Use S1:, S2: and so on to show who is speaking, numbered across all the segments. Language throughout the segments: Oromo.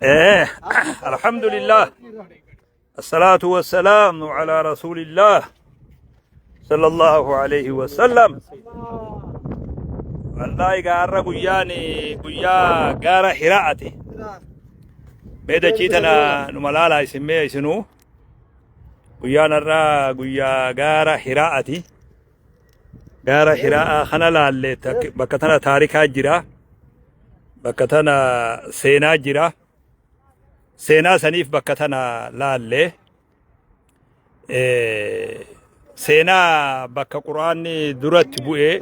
S1: إيه الحمد لله الصلاة والسلام على رسول الله صلى الله عليه وسلم. والله قارة قياني قيا قارة حراءتي بيدا چيتنا نملالا يسميه يسنو قيانا را قيا قارة حراءتي قارة حراء خنالا اللي بكتنا تاريخا جرا بكتنا سينا جرا سينا سنيف بكتنا لالي سينا بك قرآن درت بوئي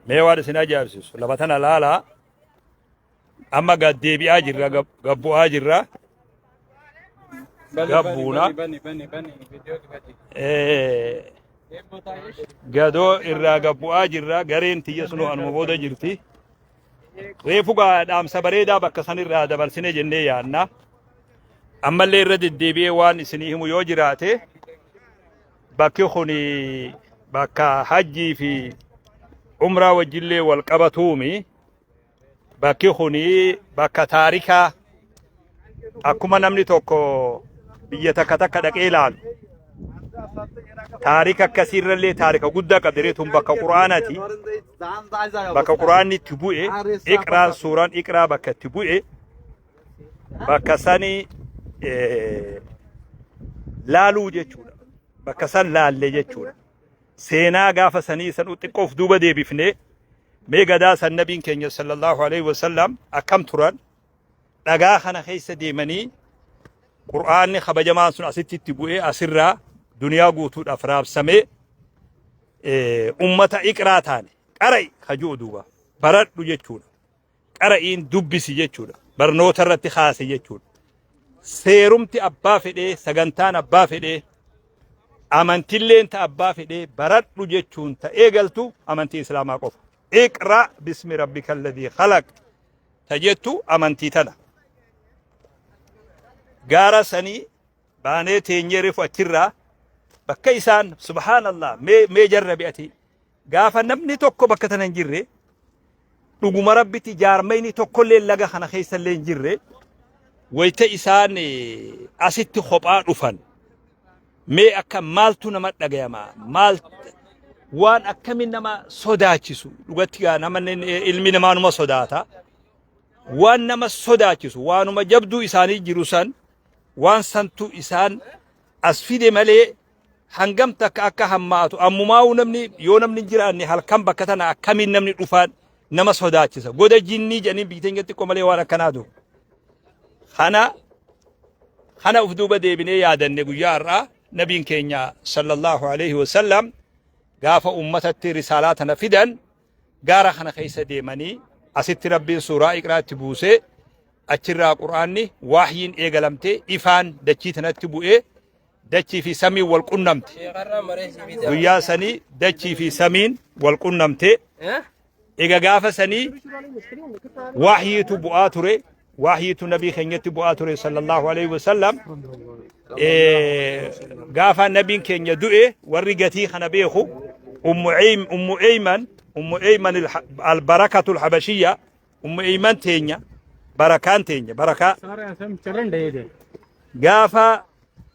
S1: ميواد سينا جابسيس لبتنا لالا أما قد ديبي آجرة قبو آجرة قبونا قدو إرى قبو آجرة قرين تيسنو أنو مبودة جرتي ريفو قاد أم سبريدا بكسان إرى دبال سنة جنة يانا أما اللي رد الديبي وان سنيهم يوجراته بكي خوني بكا حجي في عمره وجلي والقبطومي بكي خوني بكا تاريخا أكما نمني توكو بيتكتك دقيلان تاريخا كثير اللي تاريخا قد قدرتهم بكا قرآناتي بكا قرآني تبوئي اقرأ سوران اقرأ بكا تبوئي بكا ساني لالو جيچودا بكا سان لالي جيچودا سينا غافا سني سن اتقوف دوبا دي بفني ميغدا سن نبين كينيا صلى الله عليه وسلم أكم تران دغا خنا خيس ديمني قرآن خبجما سن اسيت تبوئي اسرا دنيا غوتو افراب سمي امه اقراتان قري خجو دوبا برد جيچودا قرئين دبسي جيچودا برنوت رتي خاصي جيچودا سيرمتي أبا فدي سجنتان أبا فدي أمانتيلين تا أبا فدي برد رجيتشون تا إيجلتو أمانتي إسلام أقف اقرأ باسم ربك الذي خلق تجتو أمانتي تنا غارة سني باني تنيرف أكرا بكيسان سبحان الله مي جرب أتي غافا نبني توكو بكتنا نجري نقوم ربي تجارميني توكو اللي لغا خنا خيسا اللي نجري ويتا إسان أسيت خبآن أفن مي أكا مالتو نمت لغيما مالت وان أكا من نما صداتيسو لغتيا نمان علمي نما نما صداتا وان نما صداتيسو وان نما جبدو إساني جروسان وان سنتو إسان أسفيد ملي هنگمتك أكا هماتو أمماو نمني يو نمني جراني هل كم بكتنا أكا من نمني أفن نما صداتيسو قودا جيني جانين بيتنجتي كمالي وانا كنادو خنا أفدوبة ديبني يادن نجويارا نبي كينيا صلى الله عليه وسلم قاف أمة رسالاتنا فدان قارا خنا خيسة ديماني أسيت ربي سورة إقراء تبوسي أتشرا قرآني واحين إيقلمتي إفان دجيتنا تبوئي دجي في سمي والقنمت ويا سني دجي في سمين والقنمت إيقا قاف سني واحي تبوآتري وحي نبي خنيت بواتوري صلى الله عليه وسلم غافا نبي كن دوئ ورغتي خنبيخو ام ايمن البركه الحبشيه ام ايمن تينيا بركان تينيا بركه غافا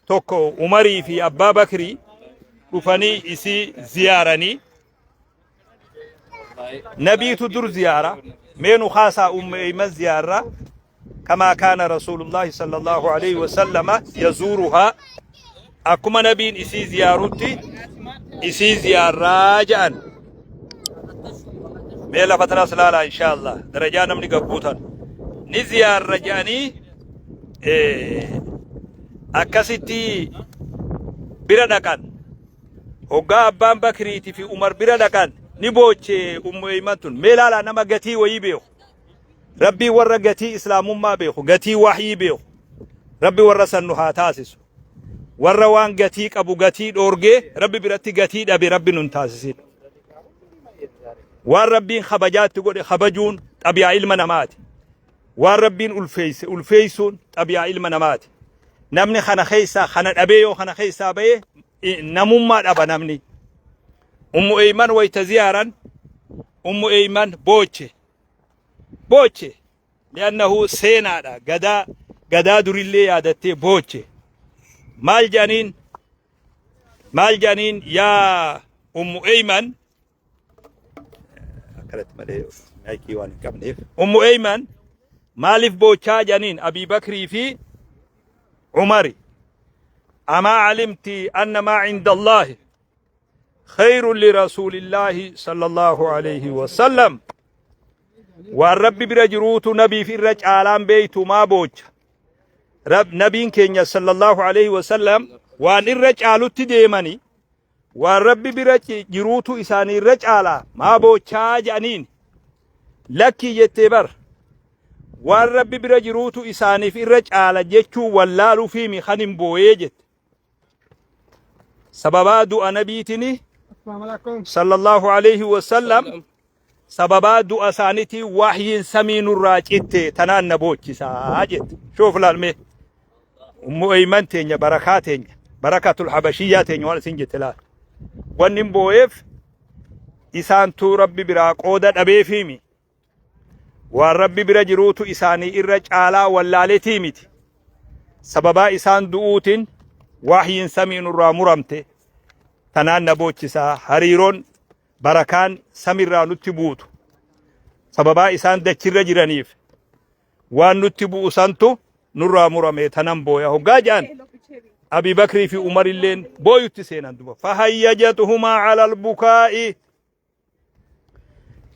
S1: توكو عمري في ابا بكري رفني اسي زيارني نبي تدر زياره مينو خاصه ام ايمن زياره كما كان رسول الله صلى الله عليه وسلم يزورها أكما نبين إسي زيارتي إسي زيار راجعا ميلا فترة سلالة إن شاء الله درجانا من قبوتا نزيار رجاني أكاسيتي بردكان هقا أبان بكريتي في عمر بردكان نبوچه إيمانتون ميلا لا نما قتي ويبيو ربي ورقتي إسلام ما بيخو قتي وحي بيخو ربي ورسنها تاسس وروان قتيك أبو قتي دورجي ربي برتي قتي أبي ربي ننتاسسين والربين خبجات تقول خبجون أبي علم نمات والربين ألفيسون أبي علم نمات نمني خنا خيسا خنا أبيو خنا خيسا بيه نموما أبا نمني أم أيمن ويتزيارا أم أيمن بوچه لأنه سينا قدا دريلي يادتي بوچه مال جانين يا أم أيمن أم أيمن مالف بوچا جانين أبي بكر في عمر أما علمت أن ما عند الله خير لرسول الله صلى الله عليه وسلم والرب برجروت نبي في الرج عالم بيت ما بوچ رب نبي كينيا صلى الله عليه وسلم وان الرج عالوت ديماني والرب برجروت إساني الرج عالا ما بوچا جانين لكي يتبر والرب برجروت إساني في الرج عالا جيچو واللالو في مخانم بويجت سببا دعا نبيتني صلى الله عليه وسلم سببا دعا سانتي وحي سمين الراجئت تنان نبوچ ساجت شوف لالمي أم أيمن تينيا بركاتين بركة الحبشية تينيا وانا سنجت لا وانم بويف إسان تو ربي برا قودة أبي فيمي والربي برا جروتو إساني إرج آلا واللالي تيميتي سببا إسان دعوتين وحي سمين الرامرمت تنان نبوچسا حريرون بركان سميرا نتبوت سببا إسان دچر جرانيف وان نتبو سانتو نرى مرمي تنان بويا هقاجان أبي بكر في عمر اللين بويو تسينان دوبا فهيجتهما على البكاء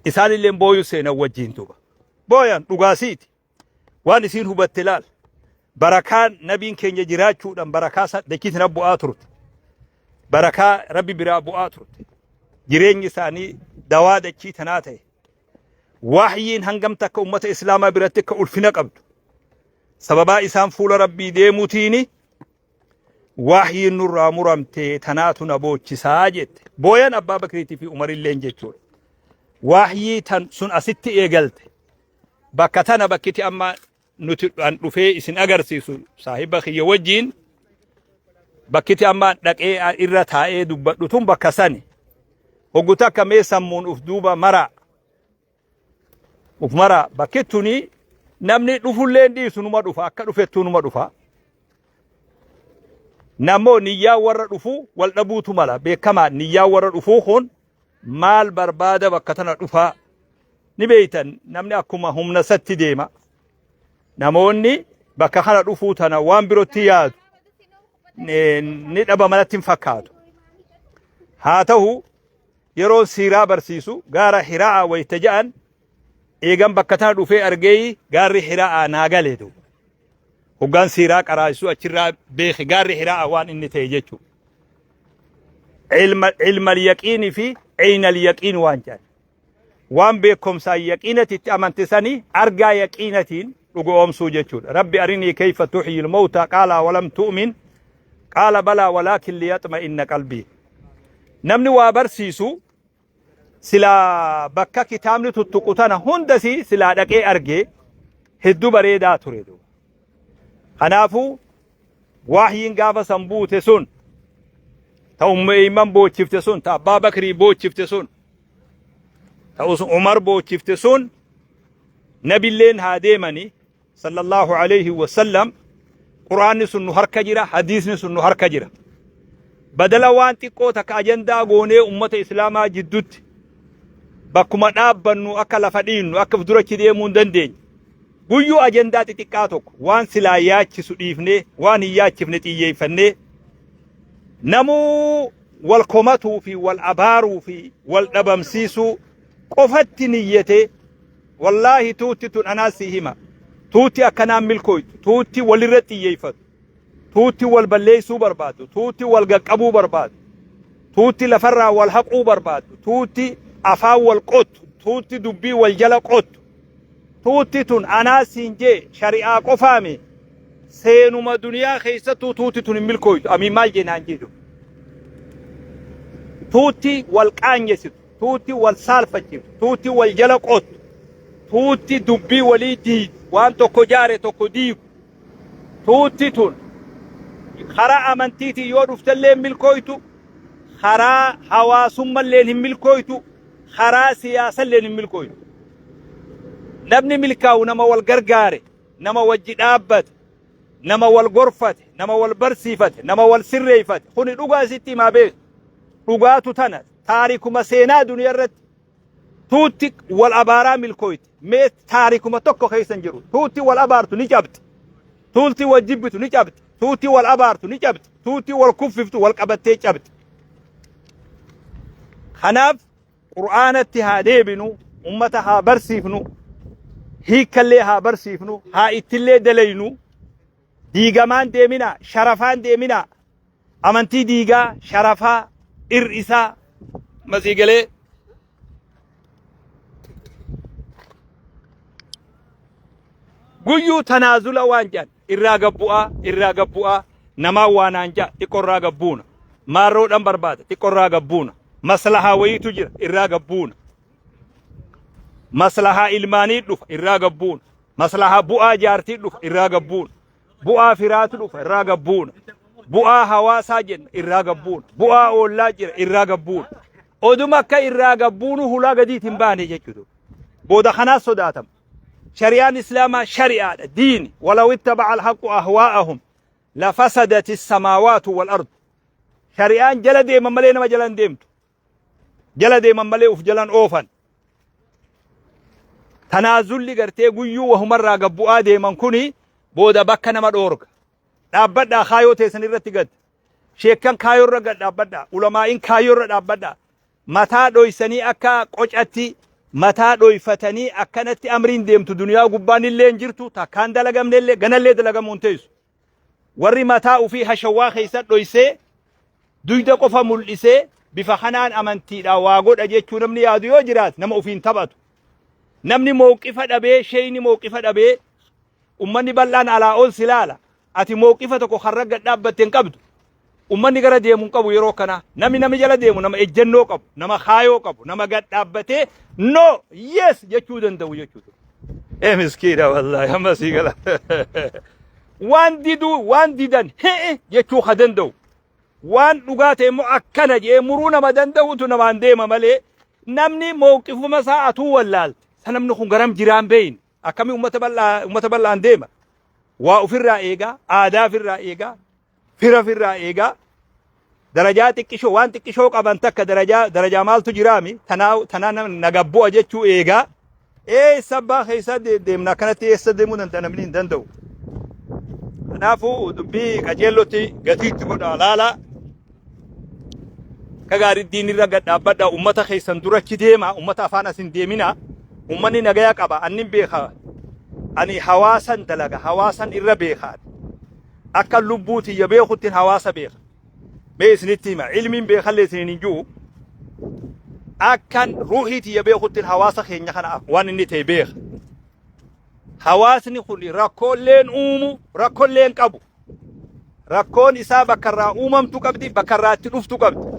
S1: إسان اللين بويو سينا وجين دوبا بويان نقاسيت وان إسين هو باتلال بركان نبين كين جراجو دم بركاسا دكيت نبو آترت بركا ربي برا أبو آترت جرين إساني دوا دكيت ناته وحيين هنگم تك أمة إسلاما براتك ألفنا قبض سببا إسان فول ربي ديموتيني وحيين نرى مرمتي تناتو نبوچ ساجت بويان أبا بكريتي في عمر اللين جيتشور وحيي تن سن أستي إيقلت بكتنا بكتي أما نتلقى رفي إسن أغرسيسو صاحب خي وجين بكتي أما دقئي إرتائي دبتلتم بكساني وقتا كمي سمون أفدوبا مرا وفمرا بكتوني نمني رفولين دي سنما رفا أكا رفتو نما رفا نمو نيا ورا رفو والنبوتو ملا بكما نيا ورا رفو خون مال بربادة بكتنا رفا نبيتا نمني أكما هم نسات ديما نموني bakka kana dhufuu tana waan birootti yaadu ni dhaba malatti hin fakkaatu haa ta'u yeroo siiraa barsiisu gaara hiraa wayta ja'an eegan bakka tana dhufee argee gaarri hiraa naagalee du hoggaan siiraa qaraasu achirraa beeki gaarri hiraa waan inni ta'e jechu ilma al-yaqiin fi ayna al-yaqiin waan jaan waan beekumsa yaqiinatitti amantisanii argaa yaqiinatiin dhugoomsuu jechuudha rabbi arinii kayfa tuhyi al-mawta qaala walam tu'min qaala bala walakin liyatma'inna qalbi namni waa barsiisu sila bakka kitaabni tuttuqutana hundasi sila dhaqee argee hedduu bareedaa ture du kanaafu wahyiin gaafa sanbuute sun ta ummeeyman boochifte sun ta abbaa bakrii boochifte sun ta umar boochifte sun nabilleen haa deemani sallallahu alayhi wasallam qur'aanni sun nu harka jira hadiisni sun nu harka jira badala waan xiqqoo takka ajandaa goonee ummata islaamaa jiddutti bakkuma dhaabbannu akka lafa dhiinnu akka durachi deemuu hin dandeenye guyyuu ajandaa xixiqqaa tokko waan silaa yaachisu dhiifnee waan hin yaachifne xiyyeeffannee namuu wal komatuu fi wal abaaruu fi wal dhabamsiisuu qofatti niyyatee wallahi tuutti tun anaasii hima tuutti akkanaan milkooytu tuutti walirratti xiyyeeffatu tuutti wal balleessuu barbaadu tuutti wal gaqqabuu barbaadu tuutti lafarraa wal haquu barbaadu tuutti afaan wal qottu tuutti dubbii wal jala qottu tuutti tun anaasiin jee shari'aa qofaame seenuma duniyaa keessattuu tuutti tun hin milkooytu amii maal jeenaan jedhu tuutti wal qaanyesitu tuutti wal saalfachiiftu tuutti wal jala qottu tuutti dubbii walii diigu waan tokko jaare tokko diigu tuutti tun karaa amantiitii yoo dhuftallee milkooytu karaa hawaasummalleen hin milkooytu karaa siyaasalleen hin milkooytu نبني ملكاو نما والقرقاري نما والجدابت نما والغرفت نما والبرسيفت نما والسريفت خوني دوغا ستي ما بيك دوغاتو تنا تاريخ مسينا دنيا رت توتي والابارا ملكويت ميت تاريخ ما توكو خيسن جرو توتي والابارتو نجبت توتي وجبتو نجبت توتي والابارتو نجبت توتي والكففتو والقبتي جبت خناف قرآن اتهادي بنو امتها برسيفنو هيك اللي ها برسيفنو ها اتلي دلينو ديغمان ديمنا شرفان ديمنا امانتي ديغا شرفا ارئسا مسيقلي قيو تنازل وانجان إراغبوا نما وانانجا إقراغبونا مارو دنبرباد إقراغبونا مصلحة ويتجر إراغبونا مصلحة إلماني دوف إراغبونا مصلحة بؤا جارتي دوف إراغبونا بؤا فرات دوف إراغبونا بؤا هواسا جن إراغبونا بؤا أولا جر إراغبونا أدومك إراغبونا هلا قدي تنباني جيكدو بودا خناس صداتم شريان إسلام شريعة دين ولو اتبع الحق أهواءهم لفسدت السماوات والأرض شريان جلدي من ملينا ما جلان ديمتو جلدي من ملي وف جلان أوفن تنازل لي قرتي قيو وهم الراقبوا آدي من كوني بودا بكنا مدورك دابدا خايو تيسن الرتقد شيكان خايو رقد دابدا علماء خايو رقد دابدا متى دويسني أكا قوشتي متى دويفتني أكنت أمرين ديمتو دنيا قبان اللي انجرتو تا كان دلقم نلي غن اللي دلقم منتيسو ورّي متى فيها شواخي سات دويسي دويدا قفا ملئسي بفخنان أمانتي دا واقود أجيتشو نمني يادو يوجرات نما أفين تباتو نمني موقفة دبي شيني موقفة دبي أماني بلان على أول سلالة أتي موقفة تكو خرق دابتين قبدو أماني غرا ديمون قبو يروكنا نمي جلا ديمو نما إجنو قبو نما خايو قبو نما قد دابتي نو يس جيتشو دندو جيتشو إيه مسكينة والله هم سيقلا وان ديدن هي جيتشو خدندو وان لغاتي مؤكنة جي مرونا ما دندو تنمان ديما مالي نمني موقف مساعته واللال سنمني خون غرام جيران بين أكامي أمت بلا ديما وفي الرائقة آدا في الرائقة فر في الرائقة درجات كيشو وان تكيشو قبان تك درجة مال تجرامي تنا نقبو أجيتشو إيغا إيه سبا خيسا ديمنا كانت يستدمون انت نمنين دندو نافو دبي كجيلوتي غتيت قد لالا كغار الدين رغد ابدا امتا خيسن درچ ديما امتا فانا سن ديمنا امني نغيا قبا انين بيخا اني حواسن دلغا حواسن الربيخات اكل لبوتي يبيخت الحواس بيخ بيسنتيما علم بيخلي سنينجو اكن روحيتي يبيخت الحواس خينيا خنا وان نتي بيخ حواسني خلي راكولين اومو راكولين قبو راكون إسا بكرا أمم تقبدي بكرا تلوف تقبدي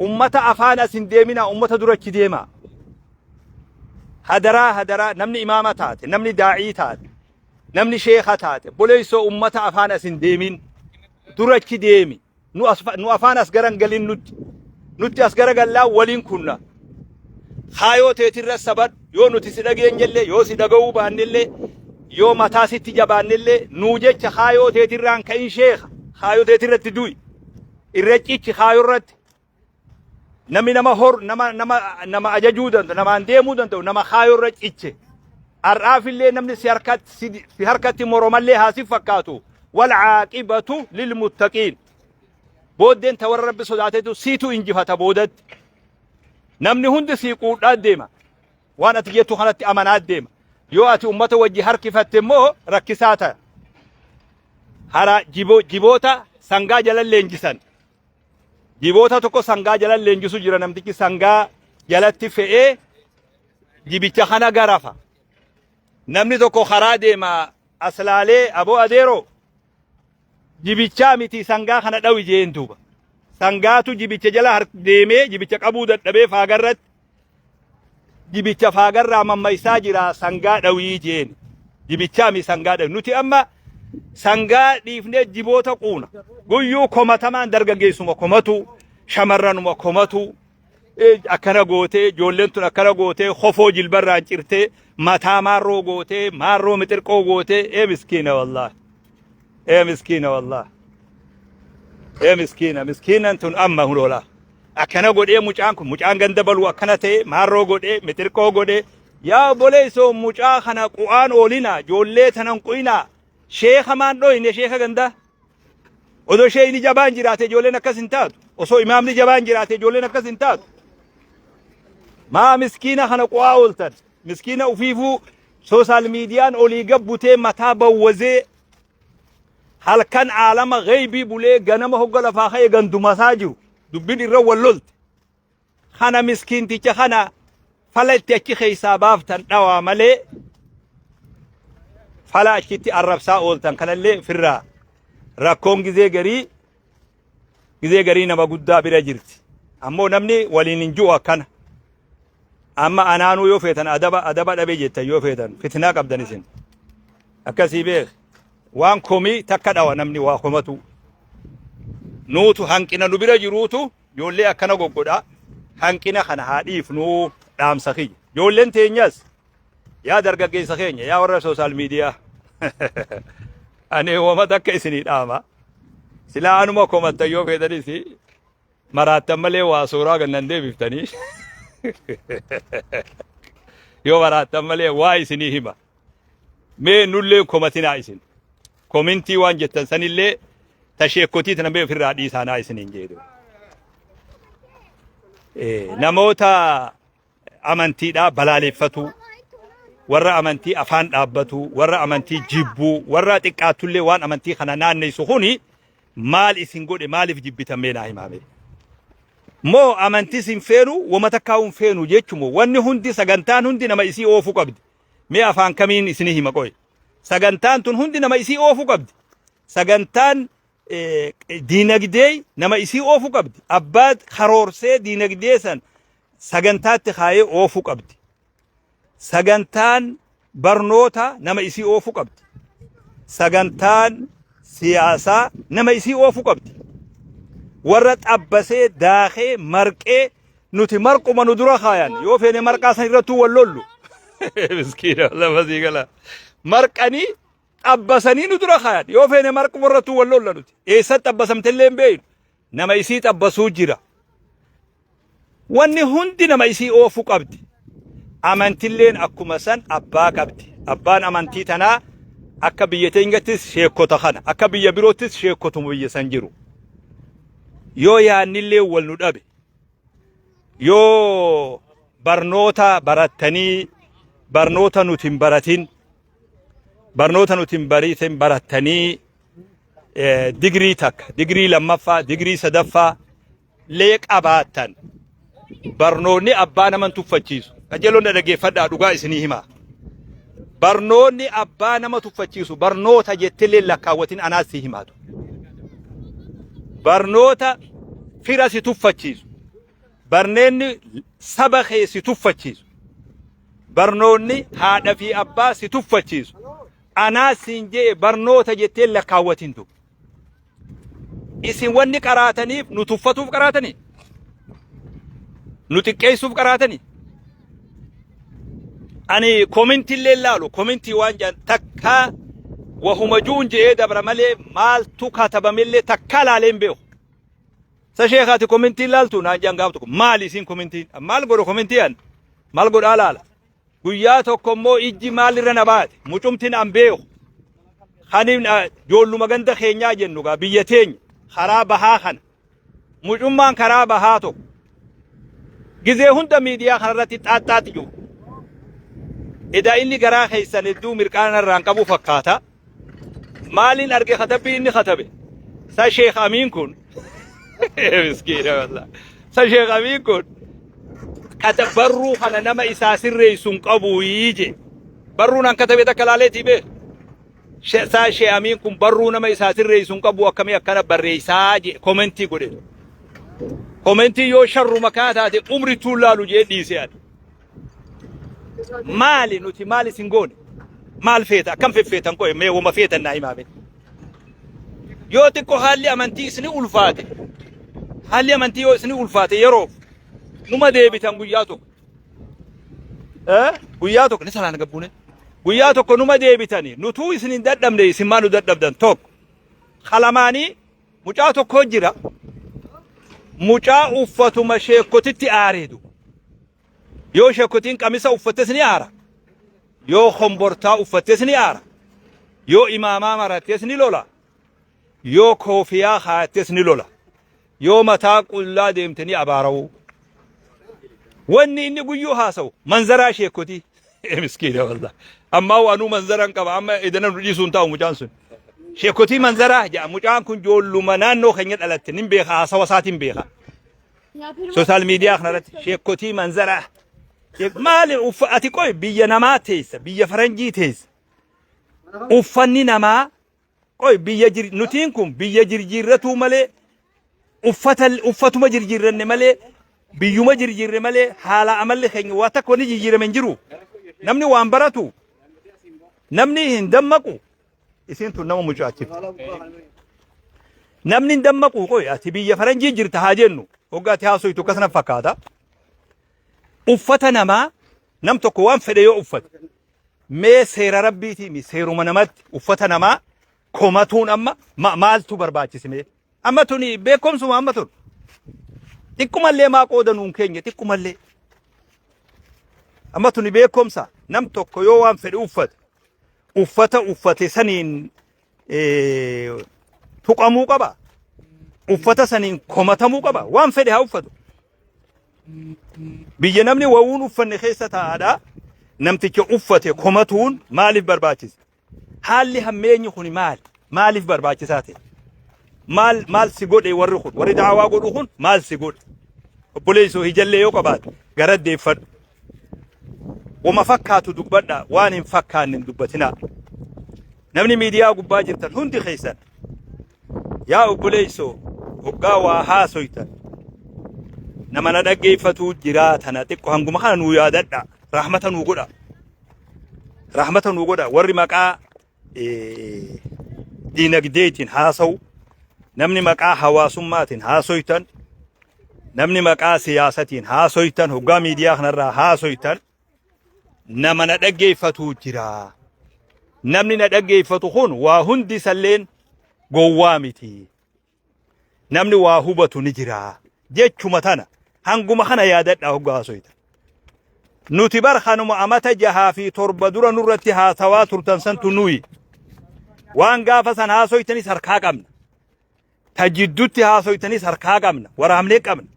S1: أمتا أفانا سنديمنا أمتا درك ديما هدرا نمني إمامة تاتي نمني داعي تاتي نمني شيخة تاتي بوليسو أمتا أفانا سنديمين درك ديمي نو أفانا أسقران قلين نوتي أسقران قال لا ولين كنا خايو تيتر السبت يو نوتي سيداقين جلي يو سيداقو بانيلي يو متاسي تجابانيلي نوجيش خايو تيتران كاين شيخ خايو تيتر تدوي الرجيش خايو رت نمي نما هور نما أجاجودن نما انديمودن نما خايو رجيش الرافي اللي نمني في حركة مرمالي هاسي فكاتو والعاقبة للمتقين بودين تور رب صداتيتو سيتو انجفة بودت نمني هند سيقود ديما وانا تجيتو خانت امانات ديما يو اتي امتا وجي حركي فتمو ركساتا هرا جيبوتا سنگا جلال لنجسان جيبوتا توكو سنگا جلال لنجسو جرا نمتكي سنگا جلالتي فئي جيبيتا خانا غرافا نمني توكو خرا ديما اسلالي ابو اديرو جيبيتا ميتي سنگا خانا داوي جين دوبا سنگاتو جيبيتا جلا ديمي جيبيتا قبودت دبي فاغرت جيبيتا فاغر مما يساجرا سنگا داوي جين جيبيتا مي سنگا داوي نوتي اما سنگا ديفني جيبوتا قونا قيو كومتامان درگا جيسو كومتو شمران كومتو akkana gootee ijoolleen tun akkana gootee khofoo jilbarraan cirtee mataa maarroo gootee maarroo mixirqoo gootee miskiina wallahi miskiina wallahi miskiina miskiinan tun amma hulola akkana godhee mucaan ganda balu akkana ta'e maarroo godhee mixirqoo godhee yaa boleessoo mucaa kana qu'aan oolina ijoollee tanan quyina sheekha maan dhoyne sheekha ganda odoo sheeyni jabaan jiraate ijoolleen akkas hin taatu osoo imaamni jabaan jiraate ijoolleen akkas hin taatu maa miskiina kana qu'aa ooltan miskiina ufiifuu sooshaal miidiyaan olii gabbutee mataa bawwazee halkan aalama ghaybii bulee ganama hogga lafaa ka'e gandumasaa jiru dubbin irra wallolte kana miskiinticha kana fala itti achi keessaa baaftan dhawaa malee fala achitti arrabsaa ooltan kanallee firraa rakkoon gizee garii nama guddaa bira jirti ammoo namni waliin hin jiru akkana amma anaanuu yoo feetan adaba dhabe jettan yoo feetan fitnaa qabdan isin akkasii beek waan komii takka dhawa namni waa komatu nuutu hanqina nu bira jiruutu ijoollee akkana goggodha hanqina kana haa dhiifnuu dhaamsa kiyya ijoolleen teenyas yaa dargaggeessa keenya yaa warra sooshaal miidiyaa ani wama takka isinii dhaama silaa anuma komattan yoo feetanis maraattan malee waa suuraa gannan deebiftanii yoo maraattan malee waa isinii hima mee nullee komatinaa isin komintii waan jettan sanillee tasheekkotii tana mee ofirraa dhiisaanaa isiniin jedhu namoota amantiidhaa balaaleffatu warra amantii afaan dhaabbatu warra amantii jibbuu warra xiqqaattullee waan amantii kana naanneessu kuni maal isin godhe maaliif jibbitamee naa himame moo amantii sin feenu wama takkaa'uun feenu jechumo wanni hundi sagantaan hundi nama isii oofu qabdi mee afaan kamiin isinii hima qoy sagantaan tun hundi nama isii oofu qabdi sagantaan diinagdee nama isii oofu qabdi abbaat karoorsee diinagdee san sagantaatti kaayee oofu qabdi sagantaan barnoota nama isii oofu qabdi sagantaan siyaasaa nama isii oofu qabdi warra xabbasee daakee marqee nuti marquma nu dura kaayan yoo feene marqaa san irrattuu wallollu miskiina lafasii gala marqanii xabbasanii nu dura kaayan yoo feene marquma irrattuu wallolla nuti eessatti xabbasamtellee hin beeynu nama isii xabbasuu jira wanni hundi nama isii oofu qabdi amantilleen akkuma san abbaa qabdi abbaan amantii tanaa akka biyya teenyattis sheekkota kana akka biyya biroottis sheekkotuma biyya san jiru yoo yaannillee wal nu dhabe yoo barnoota barattanii barnoota nutin baratin barnoota nutin bariitin barattanii digrii takka digrii lammaffaa digrii sadaffaa lee qabaattan barnoonni abbaa naman tuffachiisu qajeeloon dhaggeeffadhaa dhugaa isinii himaa barnoonni abbaa nama tuffachiisu barnoota jettillee lakkaawwatin anaas si himaatu barnoota fira si tuffachiisu barneenni saba kee si tuffachiisu barnoonni haadha fi abbaa si tuffachiisu anaas siin jee barnoota jettee lakkaawwatintu isin wanni qaraataniif nu tuffatuuf qaraatanii nu xiqqeessuuf qaraatanii ani komintillee laalu komintii waan jaan takka wahuma juun jee dabra malee maaltu katabamillee takka laaleen beeku sa sheekhaati komintii laaltu naan jaan gaaftu maal isin komintiin maal godho komintiyan maal godhaa laala guyyaa tokko immoo ijji maalirra na baate mucumtiin an beeku kanin joolluma ganda keenyaa jennu gaa biyya teenya karaa bahaa kana mucummaan karaa bahaa tokko gizee hunda miidiyaa kanarratti xaaxxaati jiru eda inni garaa keessan hedduu mirqaana irraan qabu fakkaata maalin arge katabbii inni katabe sa sheekh amiin kun miskiina wallah sa sheekh amiin kun kata barruu kana nama isaa sirreessuun qabu yiije barruun an katabe takka laaleetii bee sa sheekh amiin kun barruu nama isaa sirreessuun qabu akkamii akkana barreessaa je komentii godhe komentii yoo sharru makaa taate umri tuulaalu jee dhiise ati maali nuti maali singoone maal feeta akkam feffeetan qo'e mee wama feetan naa himaame yoo xiqqoo haalli amantii isini ulfaate haalli amantii yoo isini ulfaate yeroof numa deebitan guyyaa tokko guyyaa tokko ni salaan gabbuune guyyaa tokko numa deebitanii nutuu isin hin dadhabne isin maa nu dadhabdan tokko qalamaanii mucaa tokko jira mucaa uffatuma sheekotitti aareedu yoo sheekotiin qamisa uffattes ni aara yoo khombortaa uffattes ni aara yoo imaamaa marattes ni lola yoo koofiyaa kaayattes ni lola yoo mataa qullaa deemtanii abaarawu wanni inni guyyuu haasa'u manzaraa sheekotii miskiina wallah amma waanuu manzaran qaba amma idana nu dhiisuun taa'u mucaan sun sheekotii manzaraa jedha mucaan kun joolluma naannoo keenya dhalatte nin beeka haasawa isaatiin beeka sooshaal miidiyaa kanarratti sheekotii manzaraa maali ati qoy biyya namaa teessa biyya faranjii teessa uffanni namaa qoy biyya nutiin kun biyya jirjiirratu malee uffatuma jirjiirranne malee biyyuma jirjiirre malee haala amalli keenya waa takka wani jirjiirame hin jiru namni waan baratu namni hin dammaqu isin tun nama mucaachiftu namni hin dammaqu qoy ati biyya faranjii jirta haa jennu hoggaati haasoytu akkasana fakkaata uffata namaa nam tokko waan fedhe yoo uffate mee seera rabbiitii mi seeruma namatti uffata namaa komatuun amma maaltu barbaachisime amma tuni beekomsuma amma tun xiqqummallee maa qoodanuun keenya xiqqummallee amma tuni beekomsa nam tokko yoo waan fedhe uffata uffate saniin tuqamuu qaba uffata saniin komatamuu qaba waan fedhe haa uffatu biyya namni wawuun uffanne keessa taa'aadha namticha uffate komatuun maaliif barbaachisa haalli hammeenyi kun maaliif barbaachisaa ta'e maal si godhe warri daawaa godhu kun maal si godhe obboleessoo hijallee yoo qabaate garaddeeffadhu wama fakkaatu dubbadha waan hin fakkaanne dubbatinaa namni miidiyaa gubbaa jirtan hundi keessan yaa obboleessoo hoggaa waa haasoytan nama na dhaggeeffatu jiraatana xiqqoo hanguma kana nuu yaadadha rahmata nuu godha warri maqaa diinagdeetiin haasa'u namni maqaa hawaasummaatiin haasoytan namni maqaa siyaasatiin haasoytan hoggaa miidiyaa kanarraa haasoytan nama na dhaggeeffatu jira namni na dhaggeeffatu kun waa hundi salleen gowwaa miti namni waa hubatu ni jira jechuma tana hanguma kana yaadadha hoggaa haasoytan nuti bar kanuma amata jahaa fi torba dura nurratti haasawaa turtan santu nuyi waan gaafa san haasoytanis harkaa qabna ta jiddutti haasoytanis harkaa qabna waraamnee qabna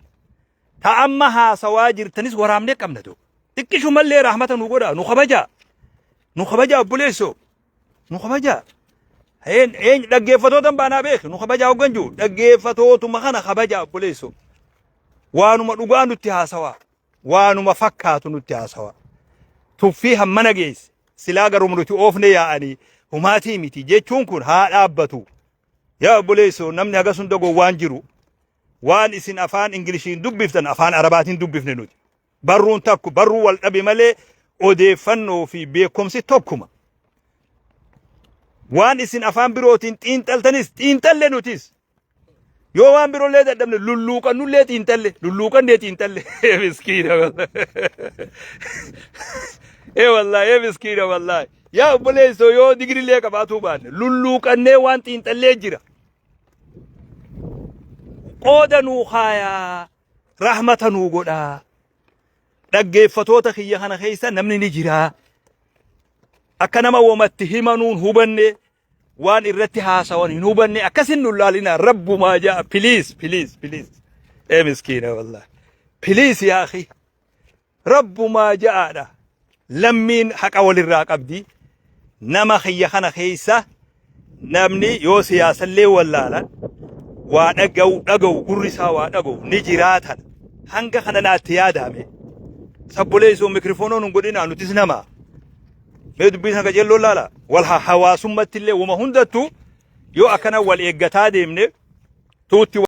S1: ta amma haasawaa jirtanis waraamnee qabna do xiqqishumallee rahmata nu godha nu kabaja obboleessoo nu kabaja een dhaggeeffatootan baanaa beek nu kabaja hogganju dhaggeeffatootuma kana kabaja obboleessoo waanuma dhugaa nutti haasawaa waanuma fakkaatu nutti haasawaa tuffii hammana geesse silaa garuu nuti oofne yaa'anii humaatii miti jechuun kun haa dhaabbatu yaa obboleessoo namni haga sun dagoo waan jiru waan isin afaan ingiliishiin dubbiftan afaan arabaatiin dubbifne nuti barruun takku barruu wal dhabe malee odeeffannoo fi beekumsi tokkuma waan isin afaan birootiin xiinxaltanis xiinxalle nutis yoo waan birollee dadhabne lulluuqannullee xiinxalle miskiina wallahi miskiina wallahi yaa obboleessoo yoo digrillee qabaatuu baanne lulluuqannee waan xiinxallee jira qooda nuu haayaa rahmata nuu godhaa dhaggeeffatoota kiyya kana keessa namni ni jira akka nama womatti himanuun hubanne waan irratti haasawan hin hubanne akkasin nu laalina rabbumaa jaa please miskiina wallahi please yaa akhi rabbumaa jaadha lammiin haqa walirraa qabdi nama kiyya kana keessa namni yoo siyaasallee wallaalan waa dhaga'u gurrisaa waa dhaga'u ni jiraatan hanga kana naatti yaadame sabboleessoo mikrofoonoon hin godhinaa nutis nama mee dubbii sana qajeelloo laala wal hawaasummatti illee wama hundattu yoo akkana wal eeggataa deemne tuutti